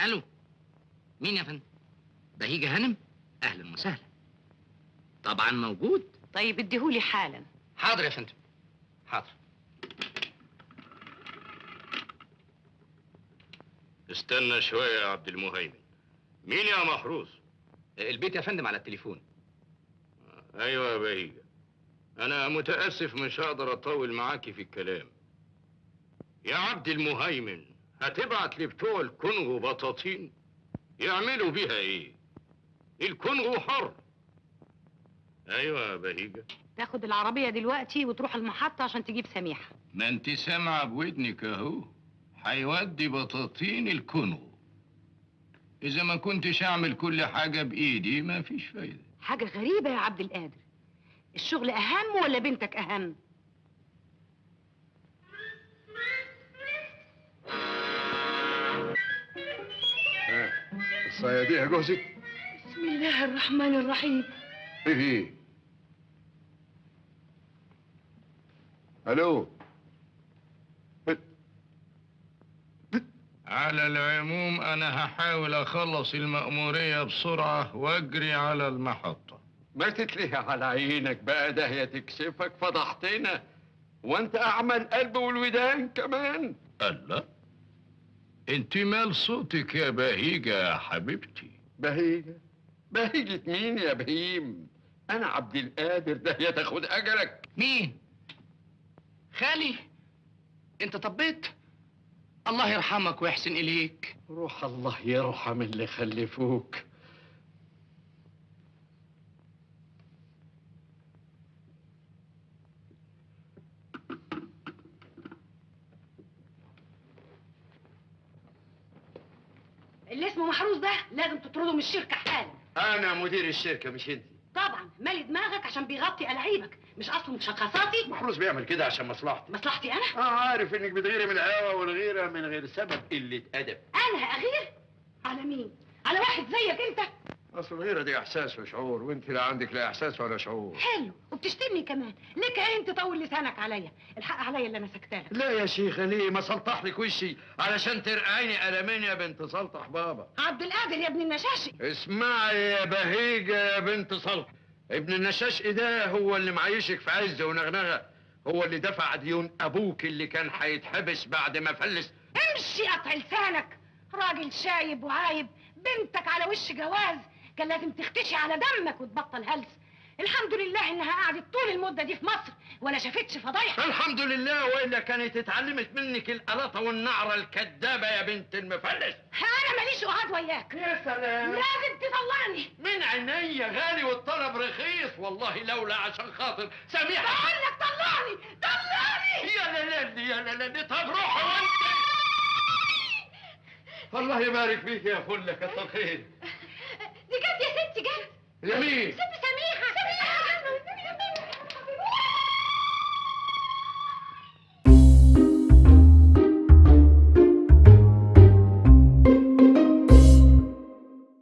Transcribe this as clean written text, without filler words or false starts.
الو، مين يا فندم؟ بهيجة هانم؟ اهلا وسهلا. طبعا موجود. طيب اديهولي حالا. حاضر يا فندم، حاضر. استنى شوية يا عبد المهيمن. مين يا محروس؟ البيت يا فندم على التليفون. ايوه يا بهيجة، انا متأسف مش هقدر اطول معاكي في الكلام. يا عبد المهيمن، هتبعت لبتوع الكونغو بطاطين يعملوا بيها ايه؟ الكونغو حر. ايوه يا بهيجة. تاخد العربية دلوقتي وتروح المحطة عشان تجيب سميحة. ما انت سامعة بودنك اهو، هيودي بطاطين الكونغو. اذا ما كنتش اعمل كل حاجة بايدي ما فيش فايدة. حاجة غريبة يا عبد القادر، الشغل أهم ولا بنتك أهم؟ الصيادية جوزك؟ بسم الله الرحمن الرحيم. ايه؟ الو؟ على العموم انا هحاول اخلص المأمورية بسرعة واجري على المحطة. ما تتلهي على عينك بقى، ده هي تكسفك، فضحتنا. وانت اعمى القلب والودان كمان. الله، انت مال صوتك يا بهيجة يا حبيبتي؟ بهيجة؟ بهيجة مين يا بهيم؟ انا عبد القادر، ده هي تاخد اجلك. مين؟ خالي؟ انت طبيت؟ الله يرحمك ويحسن اليك. روح الله يرحم اللي خلفوك. اللي اسمه محروس ده لازم تطرده من الشركة حالا. انا مدير الشركة مش انت. طبعا مالي دماغك عشان بيغطي ألاعيبك، مش أصله مشخصاتي. محروس بيعمل كده عشان مصلحتي. مصلحتي أنا؟ عارف انك بتغيري من الهوا، والغيرة من غير سبب قلة ادب. أنا أغير؟ على مين؟ على واحد زيك أنت؟ اصل الغيرة دي احساس وشعور، وانت لا عندك لا احساس ولا شعور. حلو، وبتشتمني كمان، ليه كأنت طول لسانك عليا؟ الحق عليا اللي أنا سكتالك. لا يا شيخة، ليه ما سلطح لك وشي علشان ترقعيني قلمين يا بنت سلطح بابا. عبد القادر يا ابن النشاشي. اسمعي يا بهيجة يا بنت سلطح، ابن النشاشقي ده هو اللي معيشك في عز ونغنغة، هو اللي دفع ديون ابوك اللي كان هيتحبس بعد ما فلس. امشي قطع لسانك، راجل شايب وعايب، بنتك على وش جواز، كان لازم تختشي على دمك وتبطل هلس. الحمد لله انها قعدت طول المده دي في مصر ولا شافتش فضايح. الحمد لله، والا كانت اتعلمت منك القلاطه والنعره الكدابه يا بنت المفلس. انا ماليش قعاد وياك. يا سلام، لازم تطلعني من عينيا غالي والطلب رخيص، والله لولا عشان خاطر سميحه. بقول لك طلعني طلعني. يا لالي يا لالي، طب روحي وانت. الله يبارك فيك يا فله، كتر خير. دي جت يا ستي جت. يا مين؟ ست